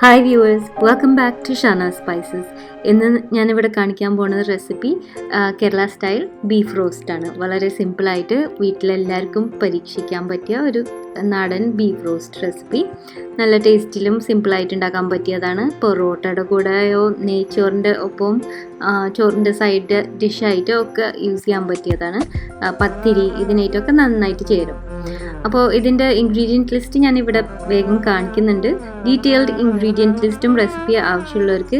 Hi viewers, welcome back to Shaana spices. ഇന്ന് ഞാനിവിടെ കാണിക്കാൻ പോകുന്ന റെസിപ്പി കേരള സ്റ്റൈൽ ബീഫ് റോസ്റ്റാണ്. വളരെ സിമ്പിളായിട്ട് വീട്ടിലെല്ലാവർക്കും പരീക്ഷിക്കാൻ പറ്റിയ ഒരു നാടൻ ബീഫ് റോസ്റ്റ് റെസിപ്പി. നല്ല ടേസ്റ്റിലും സിമ്പിളായിട്ട് ഉണ്ടാക്കാൻ പറ്റിയതാണ്. പൊറോട്ടയുടെ കൂടെയോ നെയ്ച്ചോറിൻ്റെ ഒപ്പം ചോറിൻ്റെ സൈഡ് ഡിഷായിട്ടോ ഒക്കെ യൂസ് ചെയ്യാൻ പറ്റിയതാണ്. പത്തിരി ഇതിനായിട്ടൊക്കെ നന്നായിട്ട് ചേരും. അപ്പോൾ ഇതിൻ്റെ ഇൻഗ്രീഡിയൻറ്റ് ലിസ്റ്റ് ഞാനിവിടെ വേഗം കാണിക്കുന്നുണ്ട്. ഡീറ്റെയിൽഡ് ഇൻഗ്രീഡിയൻറ്റ് ലിസ്റ്റും റെസിപ്പി ആവശ്യമുള്ളവർക്ക്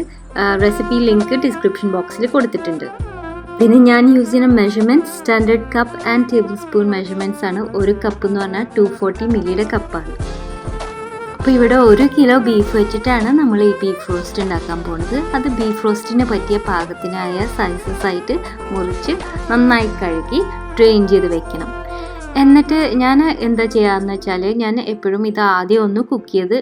റെസിപ്പി ലിങ്ക് ഡിസ്ക്രിപ്ഷൻ ബോക്സിൽ കൊടുത്തിട്ടുണ്ട്. പിന്നെ ഞാൻ യൂസ് ചെയ്യുന്ന measurements standard cup and table spoon measurements ആണ്. ഒരു കപ്പ് എന്ന് പറഞ്ഞാൽ 240 മില്ലിയുടെ കപ്പാണ്. അപ്പോൾ ഇവിടെ 1 കിലോ ബീഫ് വെച്ചിട്ടാണ് നമ്മൾ ഈ ബീഫ് റോസ്റ്റ് ഉണ്ടാക്കാൻ പോകുന്നത്. അത് ബീഫ് റോസ്റ്റിന് പറ്റിയ പാകത്തിനായ സൈസസ് ആയിട്ട് മുറിച്ച് നന്നായി കഴുകി ഡ്രെയിൻ ചെയ്ത് വെക്കണം. എന്നിട്ട് ഞാൻ എന്താ ചെയ്യാന്ന് വെച്ചാൽ, ഞാൻ എപ്പോഴും ഇത് ആദ്യം ഒന്ന് കുക്ക് ചെയ്ത്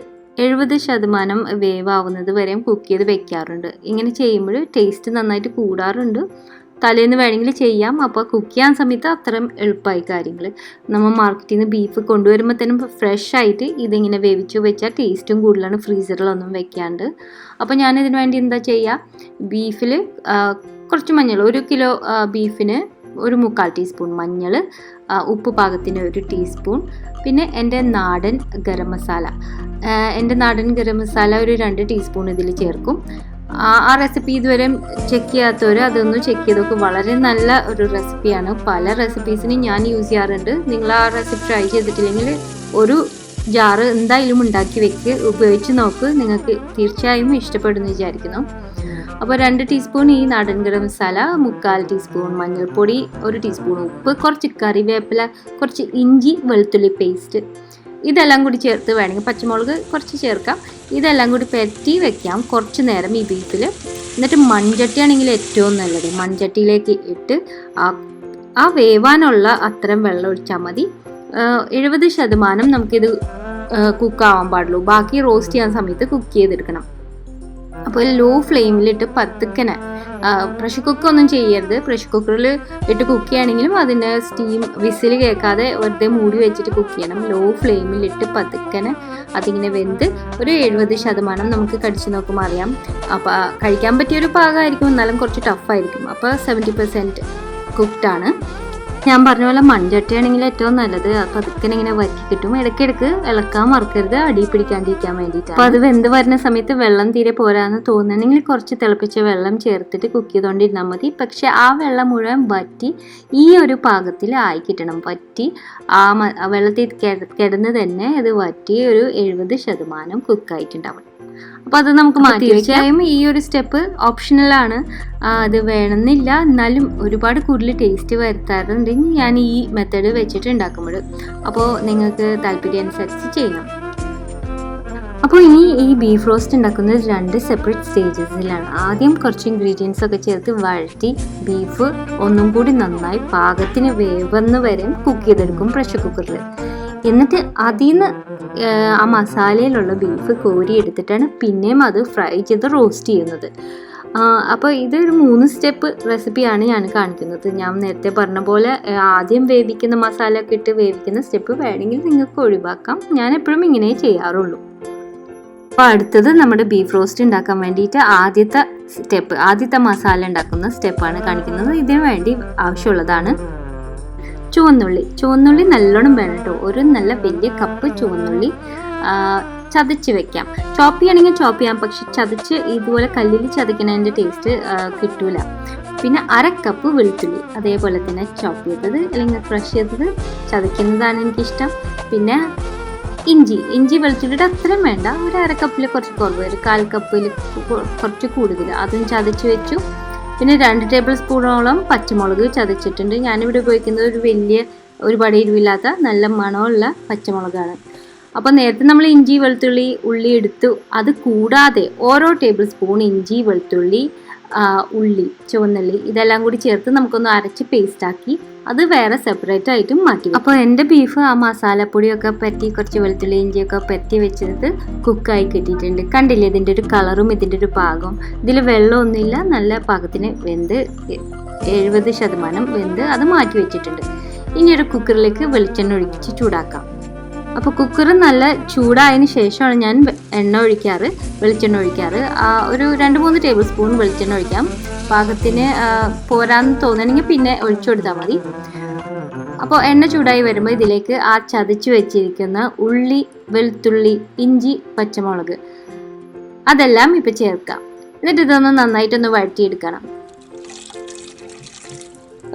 70% വേവാവുന്നത് വരെയും കുക്ക് ചെയ്ത് വെക്കാറുണ്ട്. ഇങ്ങനെ ചെയ്യുമ്പോൾ ടേസ്റ്റ് നന്നായിട്ട് കൂടാറുണ്ട്. തലേന്ന് വേണമെങ്കിൽ ചെയ്യാം. അപ്പോൾ കുക്ക് ചെയ്യാൻ സമയത്ത് അത്രയും എളുപ്പമായി കാര്യങ്ങൾ. നമ്മൾ മാർക്കറ്റിൽ നിന്ന് ബീഫ് കൊണ്ടുവരുമ്പോഴത്തേനും ഫ്രഷ് ആയിട്ട് ഇതിങ്ങനെ വേവിച്ച് വെച്ചാൽ ടേസ്റ്റും കൂടുതലാണ് ഫ്രീസറിലൊന്നും വെക്കാണ്ട്. അപ്പോൾ ഞാനിതിന് വേണ്ടി എന്താ ചെയ്യുക, ബീഫിൽ കുറച്ച് മഞ്ഞൾ, 1 കിലോ ബീഫിന് 1/4 ടീസ്പൂൺ മഞ്ഞൾ, ഉപ്പ് പാകത്തിന് 1 ടീസ്പൂൺ, പിന്നെ എൻ്റെ നാടൻ ഗരം മസാല. എൻ്റെ നാടൻ ഗരം മസാല ഒരു 2 ടീസ്പൂൺ ഇതിൽ ചേർക്കും. ആ റെസിപ്പി ഇതുവരെ ചെക്ക് ചെയ്യാത്തവർ അതൊന്ന് ചെക്ക് ചെയ്ത് നോക്കും. വളരെ നല്ല ഒരു റെസിപ്പിയാണ്. പല റെസിപ്പീസിനും ഞാൻ യൂസ് ചെയ്യാറുണ്ട്. നിങ്ങൾ ആ റെസിപ്പി ട്രൈ ചെയ്തിട്ടില്ലെങ്കിൽ ഒരു ജാറ് എന്തായാലും ഉണ്ടാക്കി വെക്ക്, ഉപയോഗിച്ച് നോക്ക്. നിങ്ങൾക്ക് തീർച്ചയായും ഇഷ്ടപ്പെടുമെന്ന് വിചാരിക്കുന്നു. അപ്പോൾ 2 ടീസ്പൂൺ ഈ നാടൻ ഗരം മസാല, 1/4 ടീസ്പൂൺ മഞ്ഞൾപ്പൊടി, 1 ടീസ്പൂൺ ഉപ്പ്, കുറച്ച് കറിവേപ്പില, കുറച്ച് ഇഞ്ചി വെളുത്തുള്ളി പേസ്റ്റ്, ഇതെല്ലാം കൂടി ചേർത്ത് വേണമെങ്കിൽ പച്ചമുളക് കുറച്ച് ചേർക്കാം. ഇതെല്ലാം കൂടി പെരട്ടി വെക്കാം കുറച്ച് നേരം ഈ ബീഫിൽ. എന്നിട്ട് മൺചട്ടിയാണെങ്കിൽ ഏറ്റവും നല്ലത്. മൺചട്ടിയിലേക്ക് ഇട്ട് ആ വേവാനുള്ള അത്രയും വെള്ളം ഒഴിച്ചാൽ മതി. 70% നമുക്കിത് കുക്കാവാൻ പാടുള്ളൂ. ബാക്കി റോസ്റ്റ് ചെയ്യാൻ സമയത്ത് കുക്ക് ചെയ്തെടുക്കണം. അപ്പോൾ ലോ ഫ്ലെയിമിലിട്ട് പതുക്കനെ, പ്രഷർ കുക്കൊന്നും ചെയ്യരുത്. പ്രഷർ കുക്കറിൽ ഇട്ട് കുക്ക് ചെയ്യുകയാണെങ്കിലും അതിൻ്റെ സ്റ്റീം വിസിൽ കേൾക്കാതെ വെറുതെ മൂടി വെച്ചിട്ട് കുക്ക് ചെയ്യണം. ലോ ഫ്ലെയിമിലിട്ട് പതുക്കനെ അതിങ്ങനെ വെന്ത് ഒരു 70% നമുക്ക് കടിച്ചു നോക്കുമ്പോൾ അറിയാം. അപ്പോൾ കഴിക്കാൻ പറ്റിയൊരു പാകമായിരിക്കും, എന്നാലും കുറച്ച് ടഫായിരിക്കും. അപ്പോൾ 70% കുക്ക്ഡാണ്. ഞാൻ പറഞ്ഞ പോലെ മൺചട്ടിയാണെങ്കിൽ ഏറ്റവും നല്ലത്. അപ്പോൾ അതൊക്കെ ഇങ്ങനെ വറ്റി കിട്ടും. ഇടയ്ക്കിടയ്ക്ക് ഇളക്കാൻ മറക്കരുത്, അടി പിടിക്കാണ്ടിരിക്കാൻ വേണ്ടിയിട്ടാണ്. അപ്പോൾ അത് വെന്ത് വരുന്ന സമയത്ത് വെള്ളം തീരെ പോരാന്ന് തോന്നുന്നുണ്ടെങ്കിൽ കുറച്ച് തിളപ്പിച്ച വെള്ളം ചേർത്തിട്ട് കുക്ക് ചെയ്തുകൊണ്ടിരുന്നാൽ മതി. പക്ഷെ ആ വെള്ളം മുഴുവൻ വറ്റി ഈ ഒരു പാകത്തിൽ ആയി കിട്ടണം. വറ്റി ആ വെള്ളത്തിൽ കിടന്ന് തന്നെ ഇത് വറ്റി ഒരു 70% കുക്കായിട്ടുണ്ടാവും. അപ്പോൾ അത് നമുക്ക് മാറ്റി. തീർച്ചയായും ഈ ഒരു സ്റ്റെപ്പ് ഓപ്ഷണലാണ്, അത് വേണമെന്നില്ല. എന്നാലും ഒരുപാട് കൂടുതൽ ടേസ്റ്റ് വരുത്താറുണ്ടെങ്കിൽ ഞാൻ ഈ മെത്തേഡ് വെച്ചിട്ട് ഉണ്ടാക്കുമ്പോൾ. അപ്പോൾ നിങ്ങൾക്ക് താല്പര്യം അനുസരിച്ച് ചെയ്യണം. അപ്പോൾ ഇനി ഈ ബീഫ് റോസ്റ്റ് ഉണ്ടാക്കുന്നത് 2 സെപ്പറേറ്റ് സ്റ്റേജസിലാണ്. ആദ്യം കുറച്ച് ഇൻഗ്രീഡിയൻസ് ഒക്കെ ചേർത്ത് വഴറ്റി ബീഫ് ഒന്നും കൂടി നന്നായി പാകത്തിന് വേവുന്ന വരെ കുക്ക് ചെയ്തെടുക്കും പ്രഷർ കുക്കറിൽ. എന്നിട്ട് അതിൽ നിന്ന് ആ മസാലയിലുള്ള ബീഫ് കോരി എടുത്തിട്ടാണ് പിന്നെയും അത് ഫ്രൈ ചെയ്ത് റോസ്റ്റ് ചെയ്യുന്നത്. അപ്പോൾ ഇതൊരു 3 സ്റ്റെപ്പ് റെസിപ്പിയാണ് ഞാൻ കാണിക്കുന്നത്. ഞാൻ നേരത്തെ പറഞ്ഞ പോലെ ആദ്യം വേവിക്കുന്ന മസാല ഒക്കെ ഇട്ട് വേവിക്കുന്ന സ്റ്റെപ്പ് വേണമെങ്കിൽ നിങ്ങൾക്ക് ഒഴിവാക്കാം. ഞാൻ എപ്പോഴും ഇങ്ങനെ ചെയ്യാറുള്ളൂ. അപ്പോൾ അടുത്തത് നമ്മുടെ ബീഫ് റോസ്റ്റ് ഉണ്ടാക്കാൻ വേണ്ടിയിട്ട് ആദ്യത്തെ മസാല ഉണ്ടാക്കുന്ന സ്റ്റെപ്പാണ് കാണിക്കുന്നത്. ഇതിനു വേണ്ടി ആവശ്യമുള്ളതാണ് ചുവന്നുള്ളി നല്ലോണം വേണം കേട്ടോ. ഒരു നല്ല വലിയ കപ്പ് ചുവന്നുള്ളി ചതച്ച് വെക്കാം. ചോപ്പ് ചെയ്യണമെങ്കിൽ ചോപ്പ് ചെയ്യാം, പക്ഷെ ചതച്ച് ഇതുപോലെ കല്ലിൽ ചതയ്ക്കുന്നതിൻ്റെ ടേസ്റ്റ് കിട്ടൂല. പിന്നെ 1/2 കപ്പ് വെളുത്തുള്ളി അതേപോലെ തന്നെ ചോപ്പ് ചെയ്തത് അല്ലെങ്കിൽ ക്രഷ് ചെയ്തത് ചതയ്ക്കുന്നതാണ് എനിക്കിഷ്ടം. പിന്നെ ഇഞ്ചി വെളുത്തുള്ളിയുടെ അത്രയും വേണ്ട, ഒരു 1/2 കപ്പിൽ കുറച്ച് കുറവ്, ഒരു 1/4 കപ്പിൽ കുറച്ച് കൂടുതൽ, അതും ചതച്ച് വെച്ചു. പിന്നെ 2 ടേബിൾ സ്പൂണോളം പച്ചമുളക് ചതച്ചിട്ടുണ്ട്. ഞാനിവിടെ ഉപയോഗിക്കുന്നത് ഒരുപാട് എരിവില്ലാത്ത നല്ല മണമുള്ള പച്ചമുളകാണ്. അപ്പോൾ നേരത്തെ നമ്മൾ ഇഞ്ചി വെളുത്തുള്ളി ഉള്ളി എടുത്തു. അത് കൂടാതെ ഓരോ ടേബിൾ സ്പൂൺ ഇഞ്ചി വെളുത്തുള്ളി ഉള്ളി ചുവന്നുള്ളി ഇതെല്ലാം കൂടി ചേർത്ത് നമുക്കൊന്ന് അരച്ച് പേസ്റ്റാക്കി അത് വേറെ സെപ്പറേറ്റ് ആയിട്ടും മാറ്റി. അപ്പോൾ എൻ്റെ ബീഫ് ആ മസാലപ്പൊടിയൊക്കെ പറ്റി കുറച്ച് വെളുത്തുള്ളി ഇഞ്ചിയൊക്കെ പറ്റി വെച്ചത് കുക്കായി കിട്ടിയിട്ടുണ്ട്. കണ്ടില്ലേ ഇതിൻ്റെ ഒരു കളറും ഇതിൻ്റെ ഒരു പാകവും. ഇതിൽ വെള്ളമൊന്നുമില്ല, നല്ല പാകത്തിന് വെന്ത് 70% വെന്ത് അത് മാറ്റി വെച്ചിട്ടുണ്ട്. ഇനി ഒരു കുക്കറിലേക്ക് വെളിച്ചെണ്ണ ഒഴിച്ച് ചൂടാക്കാം. അപ്പോൾ കുക്കർ നല്ല ചൂടായതിന് ശേഷമാണ് ഞാൻ വെളിച്ചെണ്ണ ഒഴിക്കാറ്. ഒരു 2-3 ടേബിൾ സ്പൂൺ വെളിച്ചെണ്ണ ഒഴിക്കാം. പാകത്തിന് പോരാന്ന് തോന്നണമെങ്കിൽ പിന്നെ ഒഴിച്ചു കൊടുത്താൽ മതി. അപ്പോൾ എണ്ണ ചൂടായി വരുമ്പോൾ ഇതിലേക്ക് ആ ചതച്ച് വെച്ചിരിക്കുന്ന ഉള്ളി, വെളുത്തുള്ളി, ഇഞ്ചി, പച്ചമുളക് അതെല്ലാം ഇപ്പോൾ ചേർക്കാം. എന്നിട്ട് ഇതൊന്ന് നന്നായിട്ടൊന്ന് വഴറ്റിയെടുക്കണം.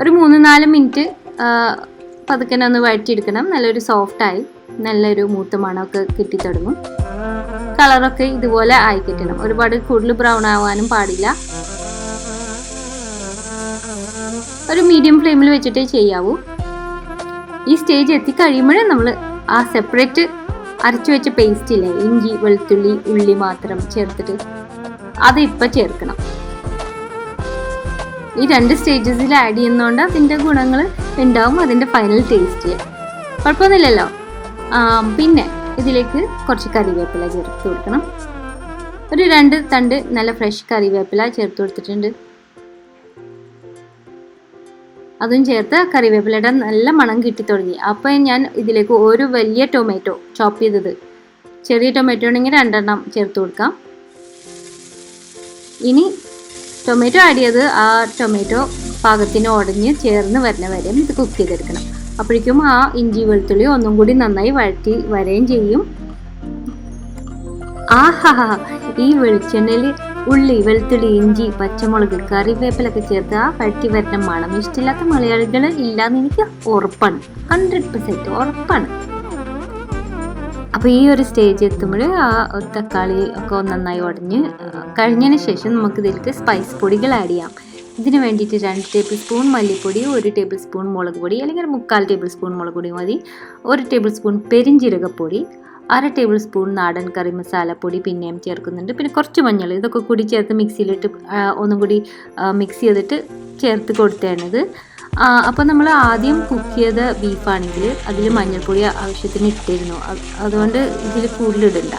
ഒരു 3-4 മിനിറ്റ് പതുക്കെ ഒന്ന് വഴറ്റിയെടുക്കണം. നല്ലൊരു സോഫ്റ്റായി നല്ലൊരു മൂത്ത മണമൊക്കെ കിട്ടി തുടങ്ങും. കളറൊക്കെ ഇതുപോലെ ആയി കിട്ടണം. ഒരുപാട് കൂടുതൽ ബ്രൗൺ ആവാനും പാടില്ല. ഒരു മീഡിയം ഫ്ലെയിമിൽ വെച്ചിട്ടേ ചെയ്യാവൂ. ഈ സ്റ്റേജ് എത്തിക്കഴിയുമ്പോഴേ നമ്മൾ ആ സെപ്പറേറ്റ് അരച്ചു വെച്ച പേസ്റ്റ് ഇല്ലേ, ഇഞ്ചി, വെളുത്തുള്ളി, ഉള്ളി മാത്രം ചേർത്തിട്ട് അത് ഇപ്പം ചേർക്കണം. ഈ 2 സ്റ്റേജസിൽ ആഡ് ചെയ്യുന്നതുകൊണ്ട് അതിൻ്റെ ഗുണങ്ങൾ ഉണ്ടാവും, അതിൻ്റെ ഫൈനൽ ടേസ്റ്റ്. കുഴപ്പമൊന്നുമില്ലല്ലോ. പിന്നെ ഇതിലേക്ക് കുറച്ച് കറിവേപ്പില ചേർത്ത് കൊടുക്കണം. ഒരു 2 തണ്ട് നല്ല ഫ്രഷ് കറിവേപ്പില ചേർത്ത് കൊടുത്തിട്ടുണ്ട്. അതും ചേർത്ത് കറിവേപ്പിലയുടെ നല്ല മണം കിട്ടി തുടങ്ങി. അപ്പോൾ ഞാൻ ഇതിലേക്ക് ഒരു വലിയ ടൊമാറ്റോ ചോപ്പ് ചെയ്തത്, ചെറിയ ടൊമാറ്റോ ആണെങ്കിൽ 2 എണ്ണം ചേർത്ത് കൊടുക്കാം. ഇനി ടൊമാറ്റോ ആഡ് ചെയ്ത് ആ ടൊമാറ്റോ പാകത്തിന് ഉടഞ്ഞ് ചേർന്ന് വരുന്ന വരെ ഇത് കുക്ക് ചെയ്തെടുക്കണം. അപ്പോഴേക്കും ആ ഇഞ്ചി വെളുത്തുള്ളി ഒന്നും കൂടി നന്നായി വഴറ്റി വരെയും ചെയ്യും. ഈ വെളിച്ചെണ്ണയിൽ ഉള്ളി, വെളുത്തുള്ളി, ഇഞ്ചി, പച്ചമുളക്, കറിവേപ്പിലൊക്കെ ചേർത്ത് ആ വഴറ്റി വരുന്ന മണം ഇഷ്ടമില്ലാത്ത മലയാളികൾ ഇല്ലാന്ന് എനിക്ക് ഉറപ്പാണ്, 100% ഉറപ്പാണ്. അപ്പോൾ ഈ ഒരു സ്റ്റേജ് എത്തുമ്പോൾ ആ തക്കാളി ഒക്കെ നന്നായി ഉടഞ്ഞ് കഴിഞ്ഞതിന് ശേഷം നമുക്ക് ഇതിലേക്ക് സ്പൈസ് പൊടികൾ ആഡ് ചെയ്യാം. ഇതിന് വേണ്ടിയിട്ട് 2 ടേബിൾ സ്പൂൺ മല്ലിപ്പൊടി, 1 ടേബിൾ സ്പൂൺ മുളക് പൊടി അല്ലെങ്കിൽ 3/4 ടേബിൾ സ്പൂൺ മുളക് പൊടി മതി, 1 ടേബിൾ സ്പൂൺ പെരിഞ്ജീരകപ്പൊടി, 1/2 ടേബിൾ സ്പൂൺ നാടൻ കറി മസാലപ്പൊടി പിന്നെയും ചേർക്കുന്നുണ്ട്. പിന്നെ കുറച്ച് മഞ്ഞൾ, ഇതൊക്കെ കൂടി ചേർത്ത് മിക്സിയിലിട്ട് ഒന്നും കൂടി മിക്സ് ചെയ്തിട്ട് ചേർത്ത് കൊടുത്താണിത്. അപ്പോൾ നമ്മൾ ആദ്യം കുക്ക് ചെയ്ത ബീഫാണെങ്കിൽ അതിൽ മഞ്ഞൾപ്പൊടി ആവശ്യത്തിന് ഇട്ടിരുന്നു, അതുകൊണ്ട് ഇതിൽ കൂടുതലിടണ്ട.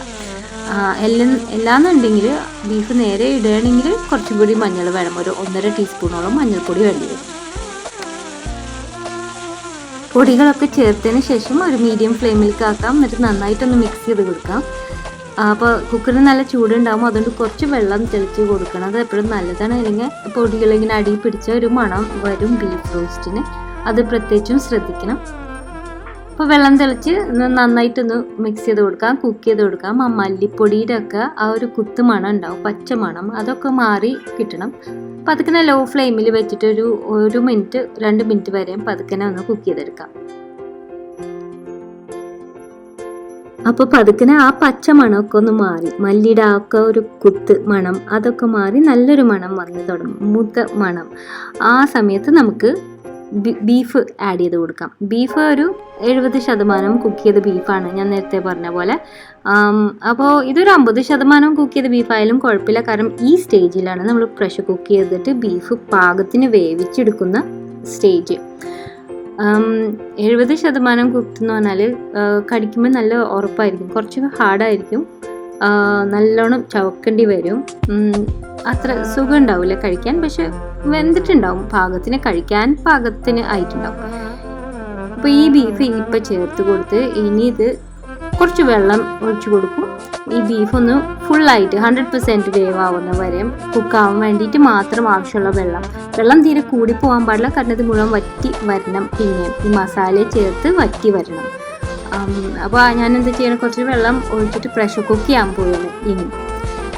എല്ലാന്നുണ്ടെങ്കിൽ ബീഫ് നേരെ ഇടുകയാണെങ്കിൽ കുറച്ചും കൂടി മഞ്ഞൾ വേണം, ഒരു 1.5 ടീസ്പൂണോളം മഞ്ഞൾപ്പൊടി വേണ്ടി വരും. പൊടികളൊക്കെ ചേർത്തതിന് ശേഷം ഒരു മീഡിയം ഫ്ലെയിമിലേക്ക് ആക്കാം. എന്നിട്ട് നന്നായിട്ടൊന്ന് മിക്സ് ചെയ്ത് കൊടുക്കാം. അപ്പോൾ കുക്കറിന് നല്ല ചൂടുണ്ടാകും, അതുകൊണ്ട് കുറച്ച് വെള്ളം തെളിച്ച് കൊടുക്കണം. അത് എപ്പോഴും നല്ലതാണ്. അല്ലെങ്കിൽ പൊടികളിങ്ങനെ അടി പിടിച്ച ഒരു മണം വരും ബീഫ് റോസ്റ്റിന്, അത് പ്രത്യേകിച്ചും ശ്രദ്ധിക്കണം. അപ്പോൾ വെള്ളം തെളിച്ച് നന്നായിട്ടൊന്ന് മിക്സ് ചെയ്ത് കൊടുക്കാം, കുക്ക് ചെയ്ത് കൊടുക്കാം. ആ മല്ലിപ്പൊടിയുടെ ഒക്കെ ആ ഒരു കുത്ത് മണം ഉണ്ടാവും, പച്ച മണം, അതൊക്കെ മാറി കിട്ടണം. പതുക്കനെ ലോ ഫ്ലെയിമിൽ വെച്ചിട്ട് ഒരു 1 മിനിറ്റ് 2 മിനിറ്റ് വരെയും പതുക്കനെ ഒന്ന് കുക്ക് ചെയ്തെടുക്കാം. അപ്പോൾ പതുക്കനെ ആ പച്ച മണമൊക്കെ ഒന്ന് മാറി, മല്ലിയുടെ ഒക്കെ ഒരു കുത്ത് മണം അതൊക്കെ മാറി നല്ലൊരു മണം വന്ന് തുടങ്ങും, മൂത്ത മണം. ആ സമയത്ത് നമുക്ക് ബീഫ് ആഡ് ചെയ്ത് കൊടുക്കാം. ബീഫ് ഒരു 70% കുക്ക് ചെയ്ത ബീഫാണ്, ഞാൻ നേരത്തെ പറഞ്ഞ പോലെ. അപ്പോൾ ഇതൊരു 50% കുക്ക് ചെയ്ത ബീഫായാലും കുഴപ്പമില്ല, കാരണം ഈ സ്റ്റേജിലാണ് നമ്മൾ പ്രഷർ കുക്ക് ചെയ്തിട്ട് ബീഫ് പാകത്തിന് വേവിച്ചെടുക്കുന്ന സ്റ്റേജ്. 70% കുക്ക് എന്ന് പറഞ്ഞാൽ കടിക്കുമ്പോൾ നല്ല ഉറപ്പായിരിക്കും, കുറച്ച് ഹാർഡായിരിക്കും, നല്ലോണം ചവക്കേണ്ടി വരും, അത്ര സുഖം ഉണ്ടാവില്ല കഴിക്കാൻ. പക്ഷെ വെന്തിട്ടുണ്ടാവും, പാകത്തിന് കഴിക്കാൻ പാകത്തിന് ആയിട്ടുണ്ടാവും. അപ്പോൾ ഈ ബീഫ് ഇപ്പം ചേർത്ത് കൊടുത്ത് ഇനി ഇത് കുറച്ച് വെള്ളം ഒഴിച്ചു കൊടുക്കും. ഈ ബീഫ് ഒന്ന് ഫുള്ളായിട്ട് 100% വേവാവുന്ന വരെ കുക്കാവാൻ വേണ്ടിയിട്ട് മാത്രം ആവശ്യമുള്ള വെള്ളം തീരെ കൂടി പോകാൻ പാടില്ല, കാരണം ഇത് മുഴുവൻ വറ്റി വരണം. പിന്നെ ഈ മസാല ചേർത്ത് വറ്റി വരണം. അപ്പോൾ ഞാൻ എന്താ ചെയ്യണം, കുറച്ച് വെള്ളം ഒഴിച്ചിട്ട് പ്രഷർ കുക്ക് ചെയ്യാൻ പോവുകയാണ് ഇനി.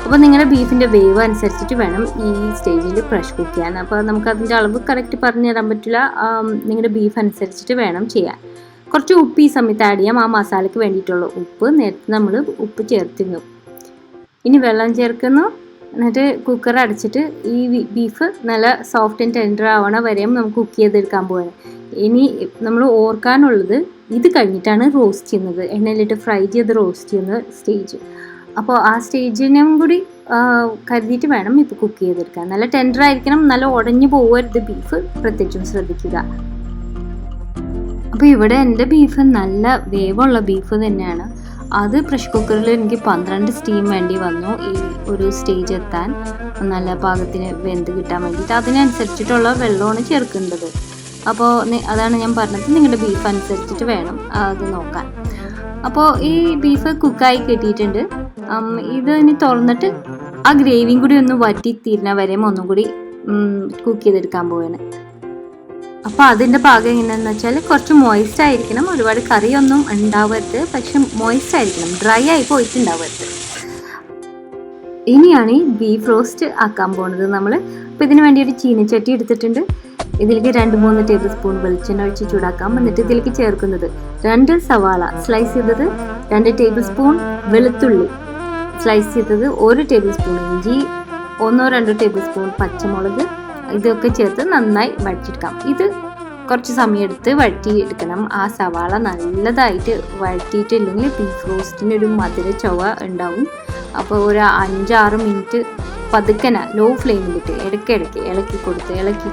അപ്പോൾ നിങ്ങളുടെ ബീഫിൻ്റെ വേവ് അനുസരിച്ചിട്ട് വേണം ഈ സ്റ്റേജിൽ പ്രഷർ കുക്ക് ചെയ്യാൻ. അപ്പോൾ നമുക്കതിൻ്റെ അളവ് കറക്റ്റ് പറഞ്ഞു തരാൻ പറ്റില്ല, നിങ്ങളുടെ ബീഫ് അനുസരിച്ചിട്ട് വേണം ചെയ്യാൻ. കുറച്ച് ഉപ്പ് ഈ സമയത്ത് ആഡ് ചെയ്യാം, ആ മസാലയ്ക്ക് വേണ്ടിയിട്ടുള്ള ഉപ്പ്. നേരത്തെ നമ്മൾ ഉപ്പ് ചേർത്തിരുന്നു. ഇനി വെള്ളം ചേർക്കുന്നു, എന്നിട്ട് കുക്കർ അടച്ചിട്ട് ഈ ബീഫ് നല്ല സോഫ്റ്റ് ആൻഡ് ടെൻഡർ ആവണ വരെയും നമുക്ക് കുക്ക് ചെയ്തെടുക്കാൻ പോവുകയാണ്. ഇനി നമ്മൾ ഓർക്കാനുള്ളത്, ഇത് കഴിഞ്ഞിട്ടാണ് റോസ്റ്റ് ചെയ്യുന്നത്, എണ്ണയിലിട്ട് ഫ്രൈ ചെയ്ത് റോസ്റ്റ് ചെയ്യുന്ന സ്റ്റേജ്. അപ്പോൾ ആ സ്റ്റേജിനും കൂടി കരുതിയിട്ട് വേണം ഇപ്പോൾ കുക്ക് ചെയ്തെടുക്കാൻ. നല്ല ടെൻഡർ ആയിരിക്കണം, നല്ല ഉടഞ്ഞു പോകരുത് ബീഫ്, പ്രത്യേകിച്ചും ശ്രദ്ധിക്കുക. അപ്പോൾ ഇവിടെ എൻ്റെ ബീഫ് നല്ല വേവുള്ള ബീഫ് തന്നെയാണ്. അത് പ്രഷർ കുക്കറിൽ എനിക്ക് 12 സ്റ്റീം വേണ്ടി വന്നു ഈ ഒരു സ്റ്റേജ് എത്താൻ, നല്ല പാകത്തിന് വെന്ത് കിട്ടാൻ വേണ്ടിയിട്ട്. അതിനനുസരിച്ചിട്ടുള്ള വെള്ളമാണ് ചേർക്കേണ്ടത്. അപ്പോൾ അതാണ് ഞാൻ പറഞ്ഞത്, നിങ്ങളുടെ ബീഫ് അനുസരിച്ചിട്ട് വേണം അത് നോക്കാൻ. അപ്പോൾ ഈ ബീഫ് കുക്കായി കിട്ടിയിട്ടുണ്ട്. ഇത് ഇനി തുറന്നിട്ട് ആ ഗ്രേവിയും കൂടി ഒന്ന് വറ്റി തീരുന്ന വരെ ഒന്നും കൂടി കുക്ക് ചെയ്തെടുക്കാൻ പോവുകയാണ്. അപ്പോൾ അതിൻ്റെ പാകം എങ്ങനെയാണെന്ന് വെച്ചാൽ കുറച്ച് മോയിസ്റ്റ് ആയിരിക്കണം, ഒരുപാട് കറിയൊന്നും ഉണ്ടാവരുത്, പക്ഷെ മോയിസ്റ്റ് ആയിരിക്കണം, ഡ്രൈ ആയി പോയിട്ടുണ്ടാവരുത്. ഇനിയാണ് ഈ ബീഫ് റോസ്റ്റ് ആക്കാൻ പോകുന്നത് നമ്മൾ. അപ്പോൾ ഇതിന് വേണ്ടി ഒരു ചീനച്ചട്ടി എടുത്തിട്ടുണ്ട്. ഇതിലേക്ക് 2-3 ടേബിൾ സ്പൂൺ വെളിച്ചെണ്ണ ഒഴിച്ച് ചൂടാക്കാം. എന്നിട്ട് ഇതിലേക്ക് ചേർക്കുന്നത് 2 സവാള സ്ലൈസ് ചെയ്തത്, 2 ടേബിൾ സ്പൂൺ വെളുത്തുള്ളി സ്ലൈസ് ചെയ്തത്, 1 ടേബിൾ സ്പൂൺ ഇഞ്ചി, 1-2 ടേബിൾ സ്പൂൺ പച്ചമുളക്, ഇതൊക്കെ ചേർത്ത് നന്നായി വഴറ്റിയെടുക്കാം. ഇത് കുറച്ച് സമയം എടുത്ത് വഴറ്റിയെടുക്കണം. ആ സവാള നല്ലതായിട്ട് വഴറ്റിയിട്ടില്ലെങ്കിൽ ബീഫ് റോസ്റ്റിന് ഒരു മധുര ചുവ ഉണ്ടാവും. അപ്പോൾ ഒരു 5-6 മിനിറ്റ് പതുക്കന ലോ ഫ്ലെയിമിലിട്ട് ഇടയ്ക്കിടയ്ക്ക് ഇളക്കി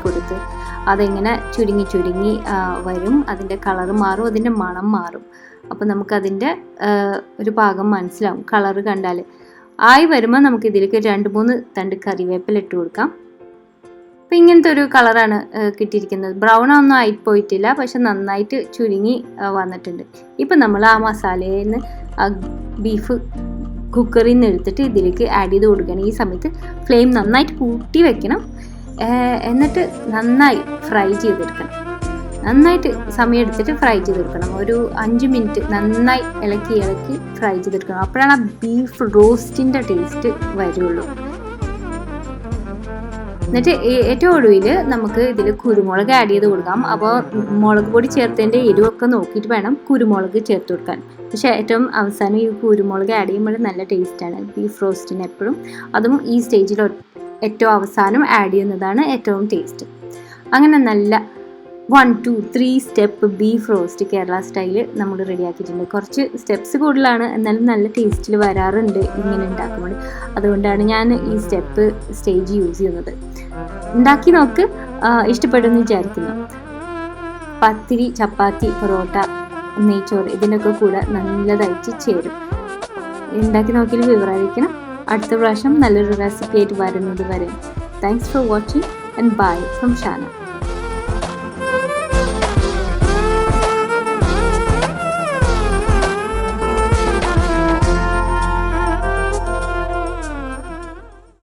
കൊടുത്ത് അതെങ്ങനെ ചുരുങ്ങി വരും. അതിൻ്റെ കളറ് മാറും, അതിൻ്റെ മണം മാറും. അപ്പോൾ നമുക്കതിൻ്റെ ഒരു പാകം മനസ്സിലാവും. കളറ് കണ്ടാൽ ആയി വരുമ്പോൾ നമുക്ക് ഇതിലേക്ക് 2-3 തണ്ട് കറിവേപ്പില ഇട്ട് കൊടുക്കാം. അപ്പോൾ ഇങ്ങനത്തെ ഒരു കളറാണ് കിട്ടിയിരിക്കുന്നത്. ബ്രൗൺ ഒന്നും ആയി പോയിട്ടില്ല, പക്ഷെ നന്നായിട്ട് ചുരുങ്ങി വന്നിട്ടുണ്ട്. ഇപ്പം നമ്മൾ ആ മസാലയിൽ നിന്ന് ആ ബീഫ് കുക്കറിൽ നിന്ന് എടുത്തിട്ട് ഇതിലേക്ക് ആഡ് ചെയ്ത് കൊടുക്കണം. ഈ സമയത്ത് ഫ്ലെയിം നന്നായിട്ട് കൂട്ടി വെക്കണം. എന്നിട്ട് നന്നായി ഫ്രൈ ചെയ്തെടുക്കണം. നന്നായിട്ട് സമയം എടുത്തിട്ട് ഫ്രൈ ചെയ്തെടുക്കണം. ഒരു 5 മിനിറ്റ് നന്നായി ഇളക്കി ഫ്രൈ ചെയ്തെടുക്കണം. അപ്പോഴാണ് ആ ബീഫ് റോസ്റ്റിൻ്റെ ടേസ്റ്റ് വരുള്ളൂ. എന്നിട്ട് ഏറ്റവും ഒടുവിൽ നമുക്ക് ഇതിൽ കുരുമുളക് ആഡ് ചെയ്ത് കൊടുക്കാം. അപ്പോൾ മുളക് പൊടി ചേർത്തതിൻ്റെ എരിവൊക്കെ നോക്കിയിട്ട് വേണം കുരുമുളക് ചേർത്ത് കൊടുക്കാൻ. പക്ഷേ ഏറ്റവും അവസാനം ഈ കുരുമുളക് ആഡ് ചെയ്യുമ്പോൾ നല്ല ടേസ്റ്റാണ് ബീഫ് റോസ്റ്റിന് എപ്പോഴും. അതും ഈ സ്റ്റേജിൽ ഏറ്റവും അവസാനം ആഡ് ചെയ്യുന്നതാണ് ഏറ്റവും ടേസ്റ്റ്. അങ്ങനെ നല്ല 1-2-3 step beef roast Kerala style നമ്മൾ റെഡിയാക്കിയിട്ടുണ്ട്. കുറച്ച് സ്റ്റെപ്സ് കൂടുതലാണ്, എന്നാലും നല്ല ടേസ്റ്റിൽ വരാറുണ്ട് ഇങ്ങനെ ഉണ്ടാക്കുമ്പോൾ. അതുകൊണ്ടാണ് ഞാൻ ഈ സ്റ്റേജ് യൂസ് ചെയ്യുന്നത്. ഉണ്ടാക്കി നോക്ക്, ഇഷ്ടപ്പെടുമെന്ന് വിചാരിക്കുന്നു. പത്തിരി, ചപ്പാത്തി, പൊറോട്ട, നെയ്ച്ചോറ് ഇതിൻ്റെയൊക്കെ കൂടെ നല്ലതായിട്ട് ചേരും. ഉണ്ടാക്കി നോക്കിയാൽ വിവരമായിരിക്കണം. അടുത്ത പ്രാവശ്യം നല്ലൊരു റെസിപ്പി ആയിട്ട് വരുന്നത് വരെ thanks for watching and bye from Shana.